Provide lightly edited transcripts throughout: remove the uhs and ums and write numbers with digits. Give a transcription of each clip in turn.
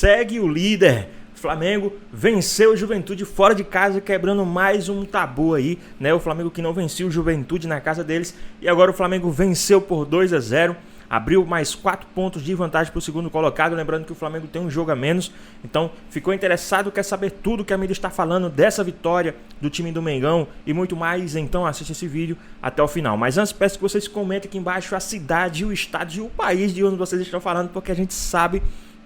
segue o líder. O Flamengo venceu o Juventude fora de casa, quebrando mais um tabu aí, né? O Flamengo que não vencia o Juventude na casa deles, e agora o Flamengo venceu por 2-0, abriu mais 4 pontos de vantagem para o segundo colocado, lembrando que o Flamengo tem um jogo a menos. Então, ficou interessado, quer saber tudo que a mídia está falando dessa vitória do time do Mengão e muito mais, então assista esse vídeo até o final. Mas antes, peço que vocês comentem aqui embaixo a cidade, o estado e o país de onde vocês estão falando, porque a gente sabe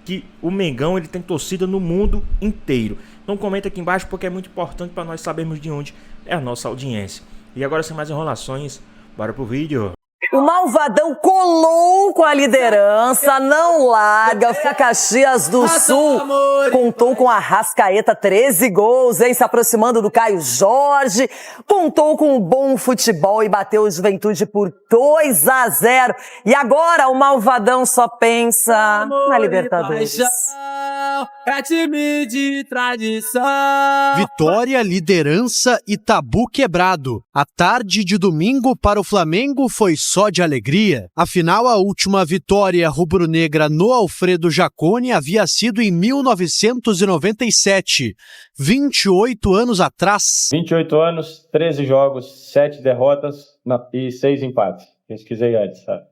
que o Mengão ele tem torcida no mundo inteiro. Então comenta aqui embaixo porque é muito importante para nós sabermos de onde é a nossa audiência. E agora, sem mais enrolações, bora pro vídeo. O Malvadão colou com a liderança, não larga. O Caxias do Sul contou com a Arrascaeta, 13 gols, hein? Se aproximando do Caio Jorge. Contou com um bom futebol e bateu o Juventude por 2-0. E agora o Malvadão só pensa na Libertadores. É time de tradição. Vitória, liderança e tabu quebrado. A tarde de domingo para o Flamengo foi só de alegria. Afinal, a última vitória rubro-negra no Alfredo Jaconi havia sido em 1997, 28 anos atrás. 28 anos, 13 jogos, 7 derrotas e 6 empates. Pesquisei antes, sabe?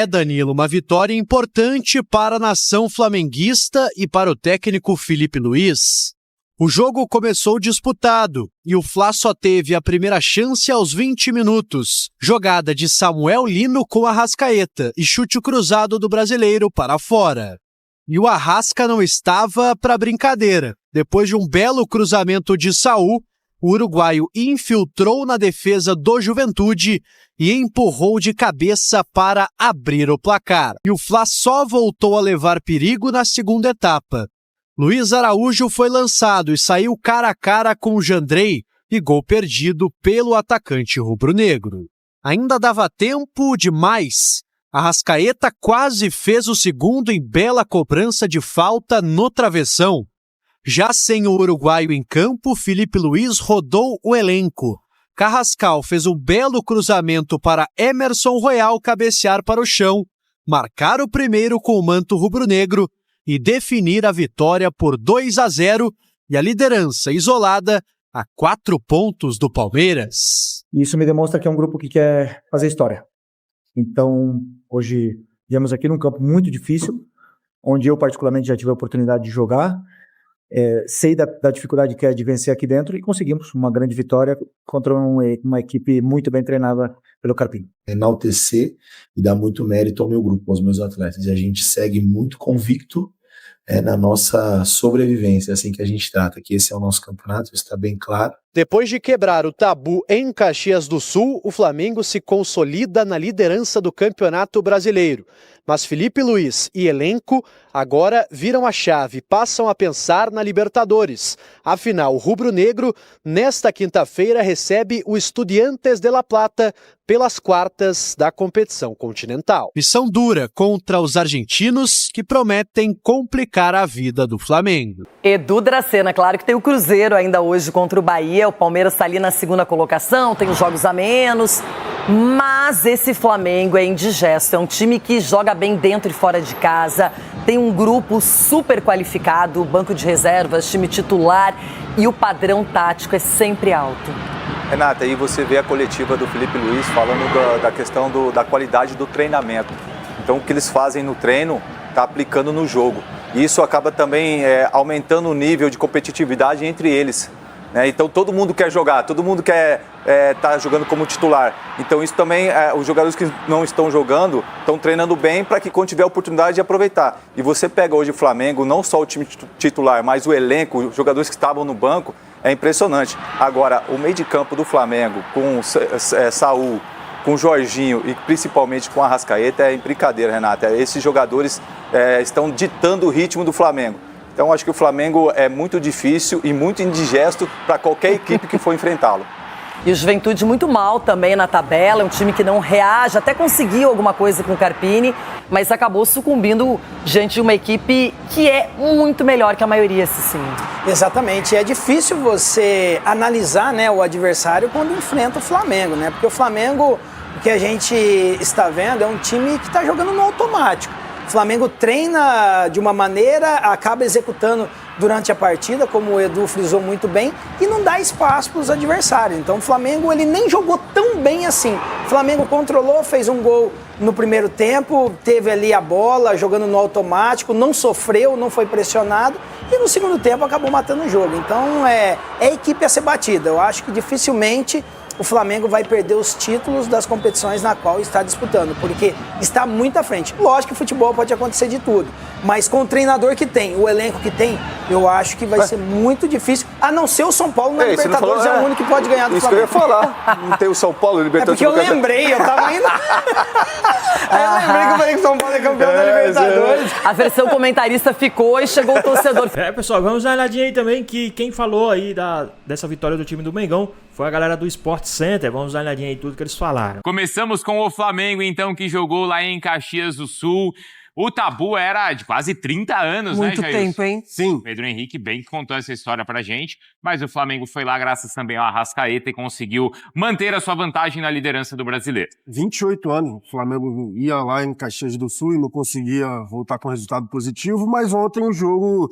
Danilo, uma vitória importante para a nação flamenguista e para o técnico Felipe Luiz. O jogo começou disputado e o Fla só teve a primeira chance aos 20 minutos. Jogada de Samuel Lino com Arrascaeta e chute cruzado do brasileiro para fora. E o Arrasca não estava para brincadeira. Depois de um belo cruzamento de Saul, o uruguaio infiltrou na defesa do Juventude e empurrou de cabeça para abrir o placar. E o Fla só voltou a levar perigo na segunda etapa. Luiz Araújo foi lançado e saiu cara a cara com o Jandrei e gol perdido pelo atacante rubro-negro. Ainda dava tempo de mais. Arrascaeta quase fez o segundo em bela cobrança de falta no travessão. Já sem o uruguaio em campo, Felipe Luiz rodou o elenco. Carrascal fez um belo cruzamento para Emerson Royal cabecear para o chão, marcar o primeiro com o manto rubro-negro e definir a vitória por 2-0 e a liderança isolada a 4 pontos do Palmeiras. Isso me demonstra que é um grupo que quer fazer história. Então, hoje, viemos aqui num campo muito difícil, onde eu particularmente já tive a oportunidade de jogar. Sei da dificuldade que é de vencer aqui dentro e conseguimos uma grande vitória contra uma equipe muito bem treinada pelo Carpini. Enaltecer e dar muito mérito ao meu grupo, aos meus atletas. E a gente segue muito convicto na nossa sobrevivência, assim que a gente trata, que esse é o nosso campeonato, isso está bem claro. Depois de quebrar o tabu em Caxias do Sul, o Flamengo se consolida na liderança do Campeonato Brasileiro. Mas Felipe Luiz e elenco agora viram a chave e passam a pensar na Libertadores. Afinal, o rubro-negro, nesta quinta-feira, recebe o Estudiantes de La Plata pelas quartas da competição continental. Missão dura contra os argentinos, que prometem complicar a vida do Flamengo. Edu Dracena, claro que tem o Cruzeiro ainda hoje contra o Bahia. O Palmeiras está ali na segunda colocação, tem os jogos a menos. Mas esse Flamengo é indigesto, é um time que joga bem dentro e fora de casa, tem um grupo super qualificado, banco de reservas, time titular e o padrão tático é sempre alto. Renata, aí você vê a coletiva do Felipe Luiz falando da questão da qualidade do treinamento. Então o que eles fazem no treino está aplicando no jogo. E isso acaba também aumentando o nível de competitividade entre eles. Então todo mundo quer jogar, todo mundo quer estar jogando como titular. Então isso também, os jogadores que não estão jogando, estão treinando bem para que quando tiver a oportunidade de aproveitar. E você pega hoje o Flamengo, não só o time titular, mas o elenco, os jogadores que estavam no banco, é impressionante. Agora, o meio de campo do Flamengo, com Saul, com Jorginho e principalmente com Arrascaeta, é brincadeira, Renata. Esses jogadores estão ditando o ritmo do Flamengo. Então, acho que o Flamengo é muito difícil e muito indigesto para qualquer equipe que for enfrentá-lo. E o Juventude muito mal também na tabela, é um time que não reage, até conseguiu alguma coisa com o Carpini, mas acabou sucumbindo diante de uma equipe que é muito melhor que a maioria, sim. Exatamente, é difícil você analisar, né, o adversário quando enfrenta o Flamengo, né? Porque o Flamengo, o que a gente está vendo, é um time que está jogando no automático. O Flamengo treina de uma maneira, acaba executando durante a partida, como o Edu frisou muito bem, e não dá espaço para os adversários. Então o Flamengo ele nem jogou tão bem assim. O Flamengo controlou, fez um gol no primeiro tempo, teve ali a bola, jogando no automático, não sofreu, não foi pressionado, e no segundo tempo acabou matando o jogo. Então é a equipe a ser batida. Eu acho que dificilmente o Flamengo vai perder os títulos das competições na qual está disputando, porque está muito à frente. Lógico que futebol pode acontecer de tudo, mas com o treinador que tem, o elenco que tem, eu acho que vai ser muito difícil, a não ser o São Paulo na Libertadores, é o único que pode ganhar do Flamengo. Isso que eu ia falar, não tem o São Paulo na Libertadores. É porque eu lembrei, eu tava indo... Aí eu lembrei que eu falei que o São Paulo é campeão da Libertadores. A versão comentarista ficou e chegou o torcedor. Pessoal, vamos dar uma olhadinha aí também que quem falou aí dessa vitória do time do Mengão foi a galera do Sport Center. Vamos dar uma olhadinha aí tudo que eles falaram. Começamos com o Flamengo, então, que jogou lá em Caxias do Sul. O tabu era de quase 30 anos, muito, né, Jair? tempo, hein? Sim. Pedro Henrique bem que contou essa história pra gente, mas o Flamengo foi lá graças também ao Arrascaeta e conseguiu manter a sua vantagem na liderança do Brasileiro. 28 anos, o Flamengo ia lá em Caxias do Sul e não conseguia voltar com resultado positivo, mas ontem o jogo,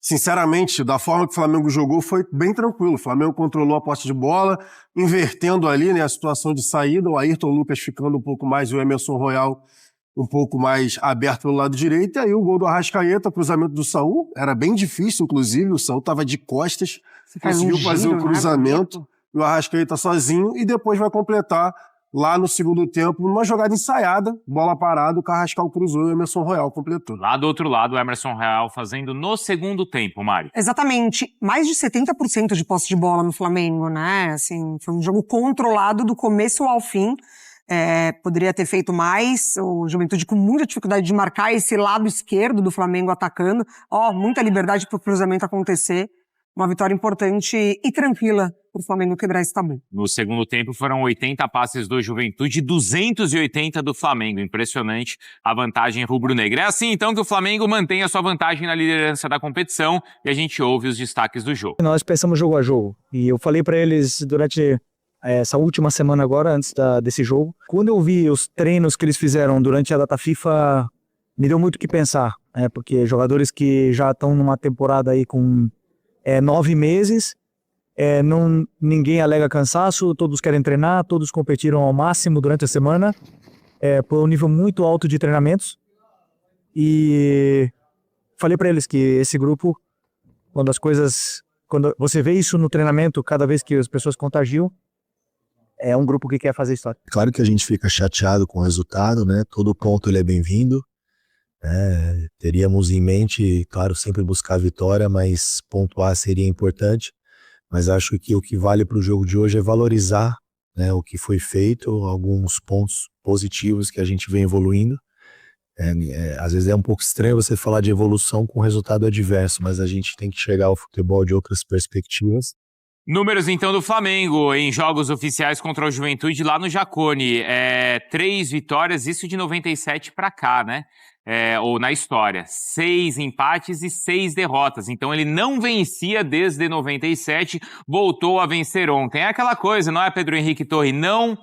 sinceramente, da forma que o Flamengo jogou, foi bem tranquilo. O Flamengo controlou a posse de bola, invertendo ali, né, a situação de saída, o Ayrton Lucas ficando um pouco mais e o Emerson Royal um pouco mais aberto pelo lado direito, e aí o gol do Arrascaeta, cruzamento do Saúl, era bem difícil, inclusive, o Saúl estava de costas, conseguiu fazer o cruzamento, e o Arrascaeta sozinho, e depois vai completar lá no segundo tempo, numa jogada ensaiada, bola parada, o Carrascal cruzou e o Emerson Royal completou. Lá do outro lado, o Emerson Royal fazendo no segundo tempo, Mari. Exatamente. Mais de 70% de posse de bola no Flamengo, né? Assim, foi um jogo controlado do começo ao fim. Poderia ter feito mais, o Juventude com muita dificuldade de marcar esse lado esquerdo do Flamengo atacando, muita liberdade para o cruzamento acontecer, uma vitória importante e tranquila para o Flamengo quebrar esse tabu. No segundo tempo foram 80 passes do Juventude e 280 do Flamengo, impressionante a vantagem rubro-negra. É assim então que o Flamengo mantém a sua vantagem na liderança da competição e a gente ouve os destaques do jogo. Nós pensamos jogo a jogo, e eu falei para eles durante essa última semana agora, antes desse jogo. Quando eu vi os treinos que eles fizeram durante a data FIFA, me deu muito o que pensar, porque jogadores que já estão numa temporada aí com 9 meses, ninguém alega cansaço, todos querem treinar, todos competiram ao máximo durante a semana, por um nível muito alto de treinamentos. E falei para eles que esse grupo, quando você vê isso no treinamento, cada vez que as pessoas contagiam, é um grupo que quer fazer história. Claro que a gente fica chateado com o resultado, né? Todo ponto ele é bem-vindo. Teríamos em mente, claro, sempre buscar a vitória, mas pontuar seria importante. Mas acho que o que vale para o jogo de hoje é valorizar, né, o que foi feito, alguns pontos positivos que a gente vem evoluindo. Às vezes é um pouco estranho você falar de evolução com resultado adverso, mas a gente tem que chegar ao futebol de outras perspectivas. Números, então, do Flamengo em jogos oficiais contra o Juventude lá no Jacone. 3 vitórias, isso de 97 para cá, né? Ou na história. 6 empates e 6 derrotas. Então ele não vencia desde 97, voltou a vencer ontem. É aquela coisa, não é, Pedro Henrique Torre? Não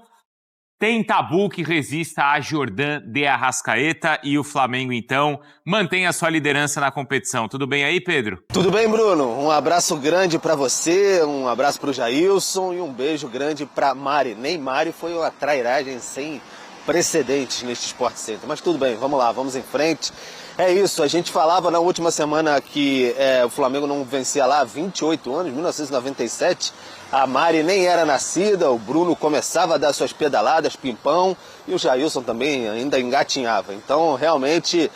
tem tabu que resista a Jordan de Arrascaeta e o Flamengo, então, mantém a sua liderança na competição. Tudo bem aí, Pedro? Tudo bem, Bruno. Um abraço grande pra você, um abraço pro Jailson e um beijo grande pra Mari. Nem Mari, foi uma trairagem sem precedentes neste Sport Center. Mas tudo bem, vamos lá, vamos em frente. É isso, a gente falava na última semana que o Flamengo não vencia lá há 28 anos, 1997. A Mari nem era nascida, o Bruno começava a dar suas pedaladas, pimpão, e o Jailson também ainda engatinhava. Então, realmente,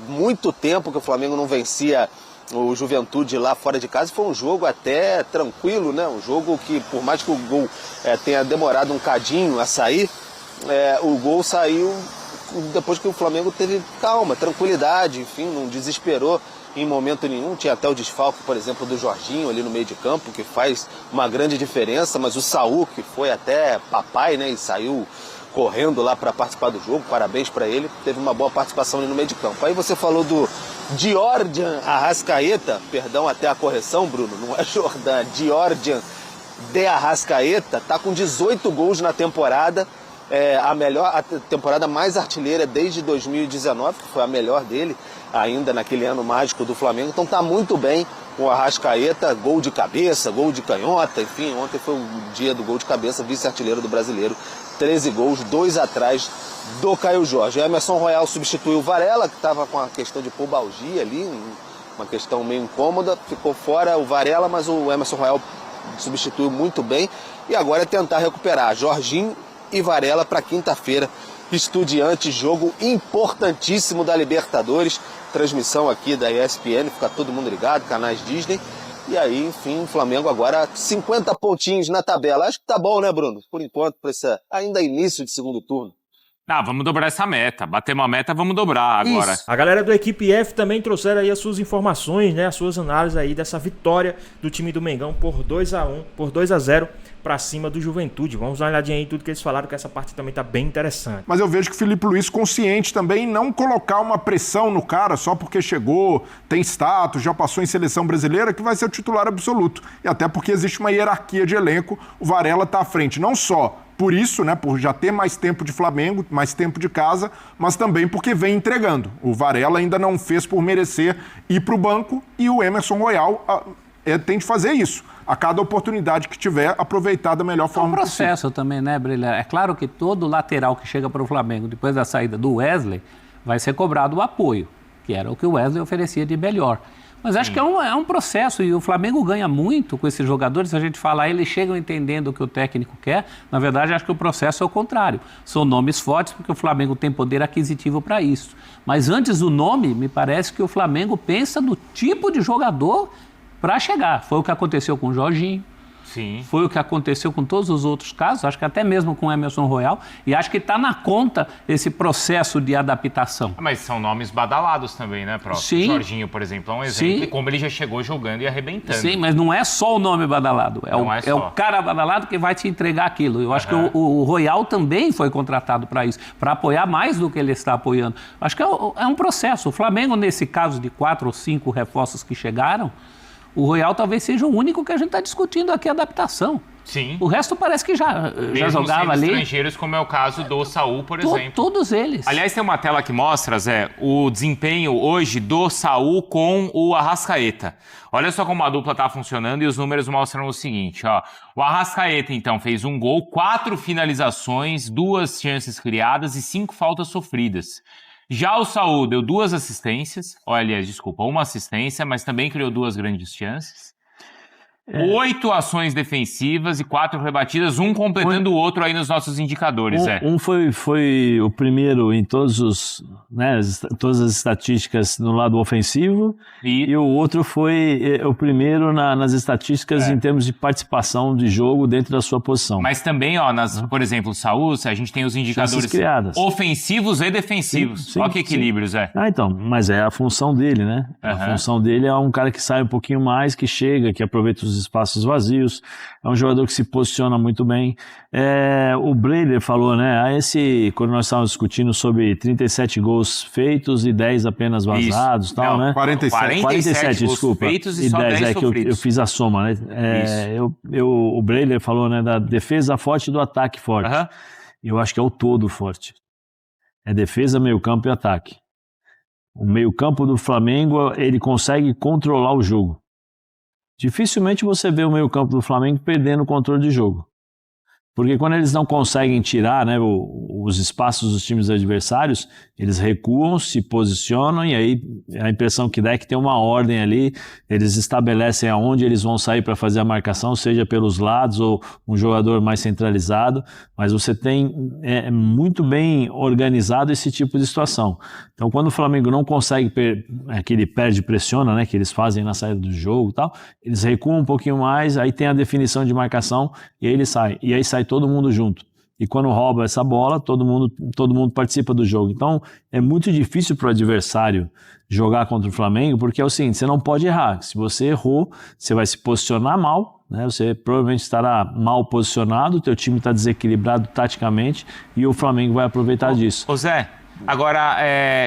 muito tempo que o Flamengo não vencia o Juventude lá fora de casa. Foi um jogo até tranquilo, né? Um jogo que, por mais que o gol tenha demorado um cadinho a sair, o gol saiu depois que o Flamengo teve calma, tranquilidade, enfim, não desesperou em momento nenhum. Tinha até o desfalque, por exemplo, do Jorginho ali no meio de campo, que faz uma grande diferença, mas o Saúl, que foi até papai, né, e saiu correndo lá para participar do jogo, parabéns para ele, teve uma boa participação ali no meio de campo. Aí você falou do Georgian Arrascaeta, perdão até a correção, Bruno, não é Jordan, Georgian de Arrascaeta, tá com 18 gols na temporada, a temporada mais artilheira desde 2019, que foi a melhor dele, ainda naquele ano mágico do Flamengo. Então tá muito bem com o Arrascaeta, gol de cabeça, gol de canhota, enfim, ontem foi o dia do gol de cabeça, vice-artilheiro do Brasileiro, 13 gols, 2 atrás do Caio Jorge. O Emerson Royal substituiu o Varela, que estava com a questão de pubalgia ali, uma questão meio incômoda, ficou fora o Varela, mas o Emerson Royal substituiu muito bem, e agora é tentar recuperar Jorginho e Varela para quinta-feira, Estudiantes, jogo importantíssimo da Libertadores, transmissão aqui da ESPN, fica todo mundo ligado, canais Disney, e aí, enfim, o Flamengo agora 50 pontinhos na tabela, acho que tá bom, né, Bruno? Por enquanto, para esse ainda início de segundo turno. Vamos dobrar essa meta. Bater uma meta, vamos dobrar agora. Isso. A galera do Equipe F também trouxeram aí as suas informações, né? As suas análises aí dessa vitória do time do Mengão por 2-0 pra cima do Juventude. Vamos dar uma olhadinha aí em tudo que eles falaram, que essa parte também tá bem interessante. Mas eu vejo que o Filipe Luís consciente também em não colocar uma pressão no cara só porque chegou, tem status, já passou em seleção brasileira, que vai ser o titular absoluto. E até porque existe uma hierarquia de elenco, o Varela tá à frente, não só por isso, né, por já ter mais tempo de Flamengo, mais tempo de casa, mas também porque vem entregando. O Varela ainda não fez por merecer ir para o banco e o Emerson Royal tem de fazer isso. A cada oportunidade que tiver, aproveitar da melhor forma possível. É um processo também, né, Brilha? É claro que todo lateral que chega para o Flamengo, depois da saída do Wesley, vai ser cobrado o apoio, que era o que o Wesley oferecia de melhor. Mas acho que é um processo, e o Flamengo ganha muito com esses jogadores. Se a gente falar, eles chegam entendendo o que o técnico quer. Na verdade, acho que o processo é o contrário. São nomes fortes, porque o Flamengo tem poder aquisitivo para isso. Mas antes do nome, me parece que o Flamengo pensa no tipo de jogador para chegar. Foi o que aconteceu com o Jorginho. Sim. Foi o que aconteceu com todos os outros casos, acho que até mesmo com o Emerson Royal, e acho que está na conta esse processo de adaptação. Mas são nomes badalados também, né, próprio? Sim. Jorginho, por exemplo, é um exemplo de como ele já chegou jogando e arrebentando. Sim, mas não é só o nome badalado, é o cara badalado que vai te entregar aquilo. Eu acho que o Royal também foi contratado para isso, para apoiar mais do que ele está apoiando. Acho que é um processo. O Flamengo, nesse caso de 4 ou 5 reforços que chegaram, o Royal talvez seja o único que a gente está discutindo aqui, a adaptação. Sim. O resto parece que já jogava ali. Estrangeiros, como é o caso do Saúl, por exemplo. Todos eles. Aliás, tem uma tela que mostra, Zé, o desempenho hoje do Saúl com o Arrascaeta. Olha só como a dupla está funcionando e os números mostram o seguinte, ó. O Arrascaeta, então, fez 1 gol, 4 finalizações, 2 chances criadas e 5 faltas sofridas. Já o Saúl deu 2 assistências, uma assistência, mas também criou 2 grandes chances. 8 ações defensivas e 4 rebatidas, um completando o outro aí nos nossos indicadores. Foi o primeiro em todas as estatísticas no lado ofensivo e o outro foi o primeiro nas estatísticas em termos de participação de jogo dentro da sua posição. Mas também, por exemplo, o Saúl, a gente tem os indicadores ofensivos e defensivos. Olha que equilíbrio, Zé. Então, mas é a função dele, né? A função dele é um cara que sai um pouquinho mais, que chega, que aproveita os espaços vazios, é um jogador que se posiciona muito bem. O Breiler falou, né, quando nós estávamos discutindo sobre 37 gols feitos e 10 apenas vazados, tal, né? 47, desculpa. Feitos e só 10 eu fiz a soma, né? O Breiler falou, né, da defesa forte e do ataque forte. Eu acho que é o todo forte. É defesa, meio-campo e ataque. O meio-campo do Flamengo, ele consegue controlar o jogo. Dificilmente você vê o meio-campo do Flamengo perdendo o controle de jogo. Porque quando eles não conseguem tirar, né, os espaços dos times adversários, eles recuam, se posicionam e aí a impressão que dá é que tem uma ordem ali, eles estabelecem aonde eles vão sair para fazer a marcação, seja pelos lados ou um jogador mais centralizado, mas você tem muito bem organizado esse tipo de situação. Então quando o Flamengo não consegue, que ele perde e pressiona, né, que eles fazem na saída do jogo e tal, eles recuam um pouquinho mais, aí tem a definição de marcação e aí ele sai. E aí sai todo mundo junto. E quando rouba essa bola, todo mundo participa do jogo. Então, é muito difícil para o adversário jogar contra o Flamengo, porque é o seguinte, você não pode errar. Se você errou, você vai se posicionar mal, né? Você provavelmente estará mal posicionado, o teu time está desequilibrado taticamente e o Flamengo vai aproveitar disso. Ô Zé, agora,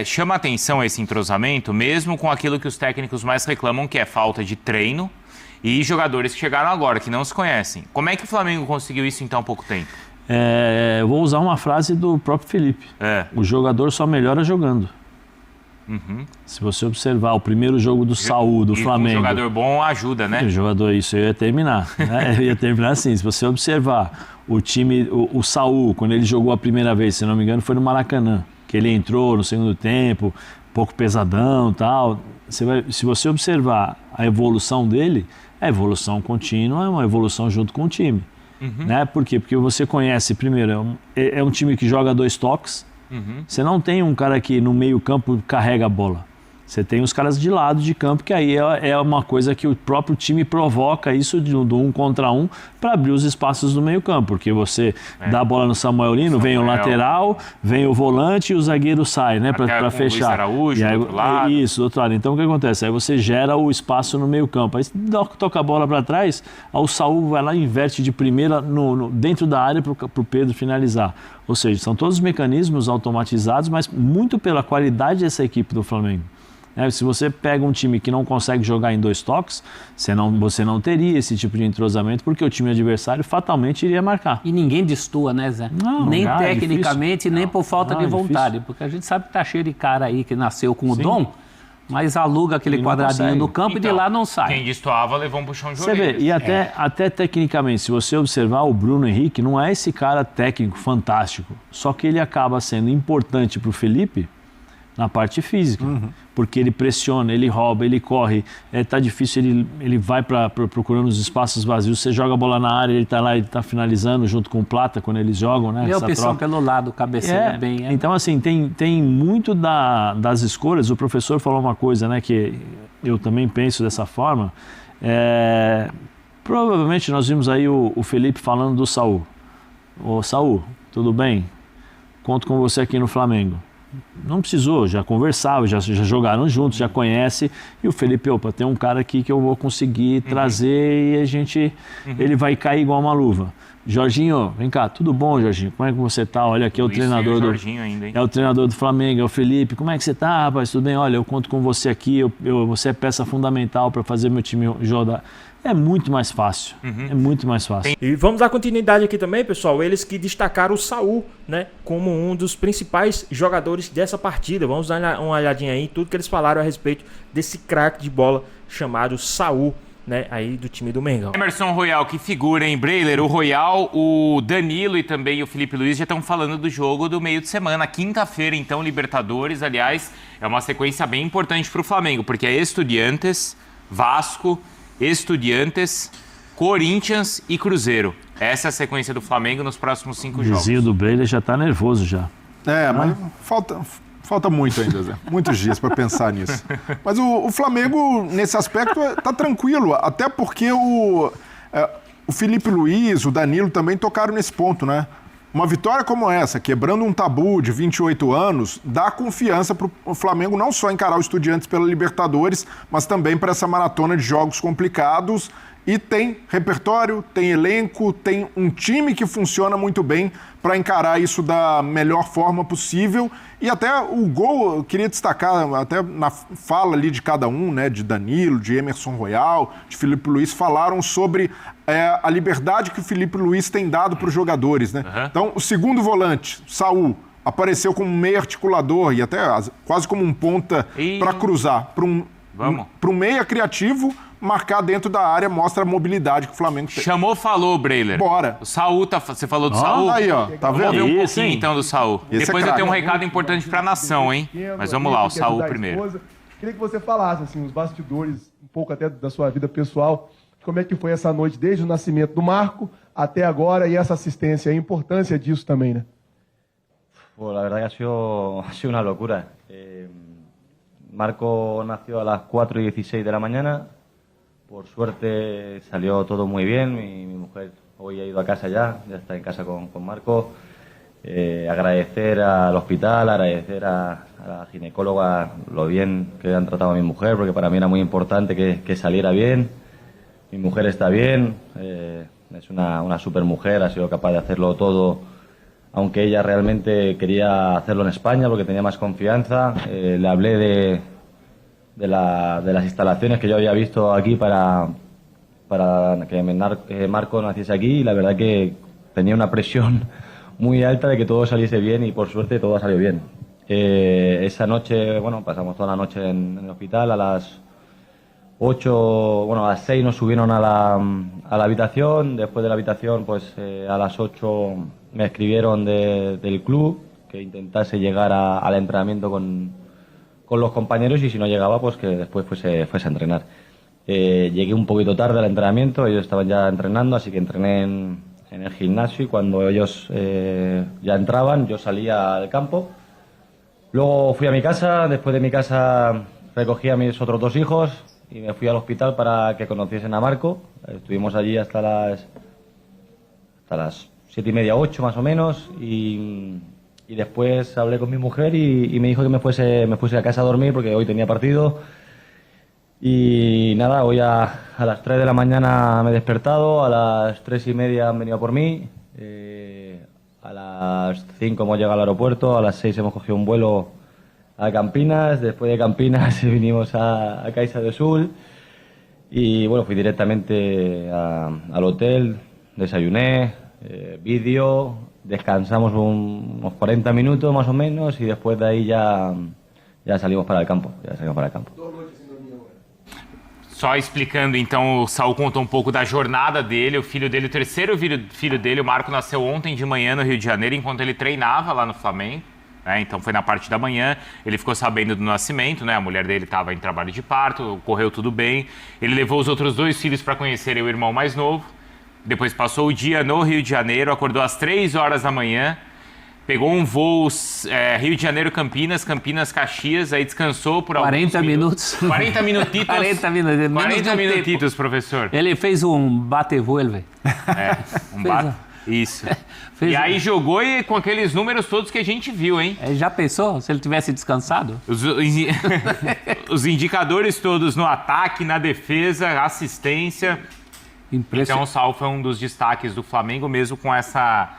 chama atenção esse entrosamento, mesmo com aquilo que os técnicos mais reclamam, que é falta de treino, e jogadores que chegaram agora, que não se conhecem. Como é que o Flamengo conseguiu isso em tão pouco tempo? Eu vou usar uma frase do próprio Felipe. O jogador só melhora jogando. Se você observar o primeiro jogo do Saúl, do Flamengo... Um jogador bom ajuda, né? O jogador, isso eu ia terminar. Né? Eu ia terminar assim, se você observar o time, o Saúl, quando ele jogou a primeira vez, se não me engano, foi no Maracanã, que ele entrou no segundo tempo, um pouco pesadão e tal. Se você observar a evolução dele, a evolução contínua é uma evolução junto com o time. Né? Por quê? Porque você conhece, primeiro, é um time que joga 2 toques. Você não tem um cara que no meio campo carrega a bola. Você tem os caras de lado de campo, que aí é uma coisa que o próprio time provoca isso do 1 contra 1 para abrir os espaços do meio campo. Porque você dá a bola no Samuel Lino, vem o lateral, vem o volante e o zagueiro sai, né? Para fechar. Luiz Araújo, e aí, do outro lado. Isso, do outro lado. Então o que acontece? Aí você gera o espaço no meio campo. Aí você toca a bola para trás, aí o Saúl vai lá e inverte de primeira dentro da área para o Pedro finalizar. Ou seja, são todos mecanismos automatizados, mas muito pela qualidade dessa equipe do Flamengo. Se você pega um time que não consegue jogar em 2 toques, você não teria esse tipo de entrosamento, porque o time adversário fatalmente iria marcar. E ninguém destoa, né, Zé? Nem tecnicamente, nem por falta de vontade. Porque a gente sabe que tá cheio de cara aí que nasceu com o dom, mas aluga aquele quadradinho do campo e de lá não sai. Quem destoava levou um puxão de Você orelhas. vê, e até tecnicamente, se você observar, o Bruno Henrique não é esse cara técnico fantástico, só que ele acaba sendo importante para o Felipe na parte física, porque ele pressiona, ele rouba, ele corre, tá difícil, ele vai procurando os espaços vazios, você joga a bola na área, ele tá lá, ele tá finalizando junto com o Plata quando eles jogam, né? E a opção pelo lado, cabeceia bem. Então, assim, tem muito das escolhas. O professor falou uma coisa, né, que eu também penso dessa forma. Provavelmente nós vimos aí o Felipe falando do Saúl. Ô, Saúl, tudo bem? Conto com você aqui no Flamengo. Não precisou, já conversava, já jogaram juntos, já conhece. E o Felipe, tem um cara aqui que eu vou conseguir trazer e ele vai cair igual uma luva. Jorginho, vem cá, tudo bom, Jorginho? Como é que você tá? Olha, aqui é o treinador do... Ainda, é o treinador do Flamengo, é o Felipe. Como é que você tá, rapaz? Tudo bem? Olha, eu conto com você aqui, você é peça fundamental para fazer meu time jogar. É muito mais fácil, é muito mais fácil. E vamos dar continuidade aqui também, pessoal. Eles que destacaram o Saúl, né, como um dos principais jogadores dessa partida. Vamos dar uma olhadinha aí em tudo que eles falaram a respeito desse craque de bola chamado Saúl, né, aí do time do Mengão. Emerson Royal, que figura, hein, Breiler? O Royal, o Danilo e também o Felipe Luiz já estão falando do jogo do meio de semana. Quinta-feira, então, Libertadores. Aliás, é uma sequência bem importante para o Flamengo, porque é Estudiantes, Vasco, Estudiantes, Corinthians e Cruzeiro. Essa é a sequência do Flamengo nos próximos 5 jogos. O vizinho do Breiler já tá nervoso já. Mas falta muito ainda, Zé. Muitos dias para pensar nisso. Mas o Flamengo, nesse aspecto, tá tranquilo. Até porque o Felipe Luiz, o Danilo também tocaram nesse ponto, né? Uma vitória como essa, quebrando um tabu de 28 anos, dá confiança para o Flamengo não só encarar os Estudiantes pela Libertadores, mas também para essa maratona de jogos complicados. E tem repertório, tem elenco, tem um time que funciona muito bem para encarar isso da melhor forma possível. E até o gol, eu queria destacar, até na fala ali de cada um, né, de Danilo, de Emerson Royal, de Felipe Luiz, falaram sobre a liberdade que o Felipe Luiz tem dado para os jogadores, né? Então, o segundo volante, Saúl, apareceu como um meio articulador e até quase como um ponta para cruzar. Para um meia criativo, marcar dentro da área mostra a mobilidade que o Flamengo tem. Chamou, falou, Breiler. Bora. O Saúl, você falou do Saúl? Aí, ó. Tá vendo? Vamos ver um pouquinho, então, do Saúl. Depois eu tenho um recado importante para a nação, hein? Mas vamos lá, o Saúl primeiro. Queria que você falasse, assim, os bastidores, um pouco até da sua vida pessoal, como é que foi essa noite, desde o nascimento do Marco até agora, y esa asistencia, a importância disso também, né? Pues la verdad que ha sido una locura. Marco nació a las 4:16 de la mañana. Por suerte salió todo muy bien. Mi mujer hoy ha ido a casa ya está en casa con Marco. Agradecer al hospital, agradecer a la ginecóloga lo bien que han tratado a mi mujer, porque para mí era muy importante que saliera bien. Mi mujer está bien, es una super mujer, ha sido capaz de hacerlo todo, aunque ella realmente quería hacerlo en España porque tenía más confianza. Le hablé de las instalaciones que yo había visto aquí para que Marco naciese aquí, y la verdad que tenía una presión muy alta de que todo saliese bien y por suerte todo ha salido bien. Esa noche, bueno, pasamos toda la noche en el hospital. A las 8, bueno, a las 6 nos subieron a la habitación. Después de la habitación, pues a las 8 me escribieron del club que intentase llegar al entrenamiento con los compañeros y si no llegaba, pues que después fuese a entrenar. Llegué un poquito tarde al entrenamiento, ellos estaban ya entrenando, así que entrené en el gimnasio y cuando ellos ya entraban, yo salía al campo. Luego fui a mi casa, después de mi casa recogí a mis otros 2 hijos y me fui al hospital para que conociesen a Marco. Estuvimos allí hasta las 7:30, 8 más o menos y después hablé con mi mujer y me dijo que me fuese a casa a dormir porque hoy tenía partido. Y nada, hoy a las 3 de la mañana me he despertado, a las 3:30 han venido por mí, a las 5 hemos llegado al aeropuerto, a las 6 hemos cogido un vuelo a Campinas, después de Campinas vinimos a Caixa do Sul y bueno, fui directamente al hotel, desayuné, vídeo, descansamos unos 40 minutos más o menos y después de ahí ya salimos para el campo, Só explicando, então, o Saul contou um pouco da jornada dele, o filho dele, o terceiro filho dele, o Marco, nasceu ontem de manhã no Rio de Janeiro, enquanto ele treinava lá no Flamengo, né? Então foi na parte da manhã, ele ficou sabendo do nascimento, né? A mulher dele estava em trabalho de parto, correu tudo bem, ele levou os outros 2 filhos para conhecerem o irmão mais novo, depois passou o dia no Rio de Janeiro, acordou às 3 horas da manhã, pegou um voo Rio de Janeiro, Campinas, Caxias, aí descansou por 40 minutos. 40 minutitos. 40 minutos. 40 minutitos, professor. Ele fez um bate-vuelve. Isso. E aí jogou e com aqueles números todos que a gente viu, hein? Já pensou se ele tivesse descansado? Os indicadores todos no ataque, na defesa, assistência. Então o Saul foi um dos destaques do Flamengo, mesmo com essa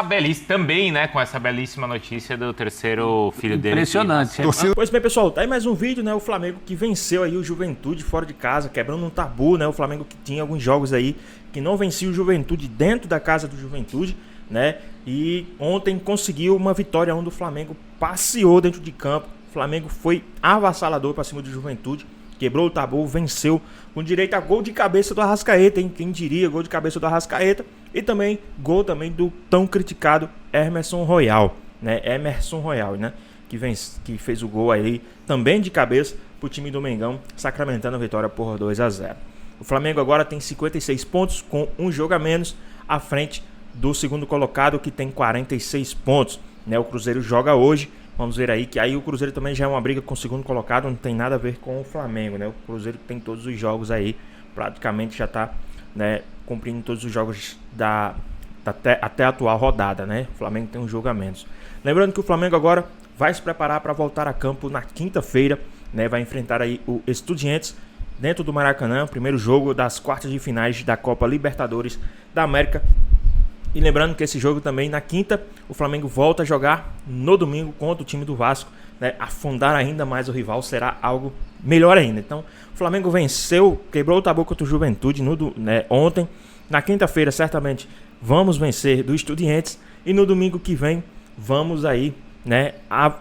belíssima, também, né, com essa belíssima notícia do terceiro filho dele. Impressionante. Pois bem, pessoal, tá aí mais um vídeo, né, o Flamengo que venceu aí o Juventude fora de casa, quebrando um tabu, né, o Flamengo que tinha alguns jogos aí que não vencia o Juventude dentro da casa do Juventude, né, e ontem conseguiu uma vitória onde o Flamengo passeou dentro de campo, o Flamengo foi avassalador para cima do Juventude, quebrou o tabu, venceu com direito a gol de cabeça do Arrascaeta, hein? Quem diria, gol de cabeça do Arrascaeta. E também gol também do tão criticado Emerson Royal, né? Que fez o gol aí também de cabeça pro time do Mengão, sacramentando a vitória por 2-0. O Flamengo agora tem 56 pontos com um jogo a menos à frente do segundo colocado que tem 46 pontos, né? O Cruzeiro joga hoje. Vamos ver aí que aí o Cruzeiro também já é uma briga com o segundo colocado, não tem nada a ver com o Flamengo, né? O Cruzeiro tem todos os jogos aí, praticamente já tá, né, cumprindo todos os jogos até a atual rodada, né? O Flamengo tem um jogo a menos. Lembrando que o Flamengo agora vai se preparar para voltar a campo na quinta-feira, né? Vai enfrentar aí o Estudiantes dentro do Maracanã, primeiro jogo das quartas de finais da Copa Libertadores da América. E lembrando que esse jogo também na quinta, o Flamengo volta a jogar no domingo contra o time do Vasco, né? Afundar ainda mais o rival será algo melhor ainda. Então, o Flamengo venceu, quebrou o tabu contra o Juventude ontem. Na quinta-feira, certamente, vamos vencer do Estudiantes. E no domingo que vem, vamos aí, né,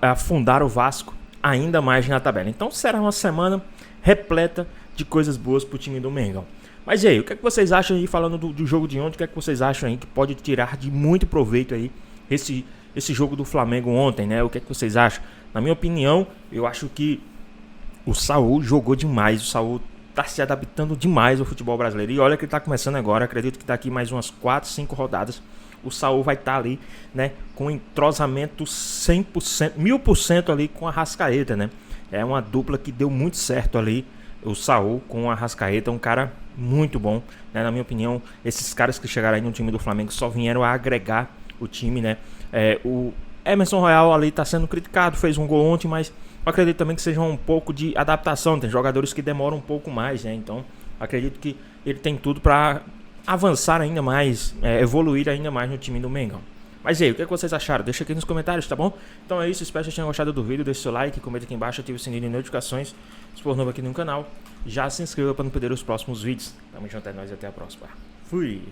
afundar o Vasco ainda mais na tabela. Então, será uma semana repleta de coisas boas para o time do Mengão. Mas e aí, o que é que vocês acham aí, falando do jogo de ontem, o que é que vocês acham aí que pode tirar de muito proveito aí esse jogo do Flamengo ontem, né? O que é que vocês acham? Na minha opinião, eu acho que o Saul jogou demais, o Saul tá se adaptando demais ao futebol brasileiro. E olha que ele tá começando agora, acredito que daqui mais umas 4, 5 rodadas, o Saul vai estar ali, né, com entrosamento 100%, 1000% ali com a Arrascaeta, né? É uma dupla que deu muito certo ali, o Saul com a Arrascaeta, um cara muito bom, né? Na minha opinião, esses caras que chegaram aí no time do Flamengo só vieram a agregar o time, né? O Emerson Royal ali tá sendo criticado, fez um gol ontem, mas eu acredito também que seja um pouco de adaptação, tem jogadores que demoram um pouco mais, né? Então, acredito que ele tem tudo para avançar ainda mais, evoluir ainda mais no time do Mengão. Mas e aí, o que vocês acharam? Deixa aqui nos comentários, tá bom? Então é isso, espero que vocês tenham gostado do vídeo, deixe seu like, comenta aqui embaixo, ative o sininho de notificações, se for novo aqui no canal, já se inscreva para não perder os próximos vídeos. Tamo junto, é nóis e até a próxima. Fui!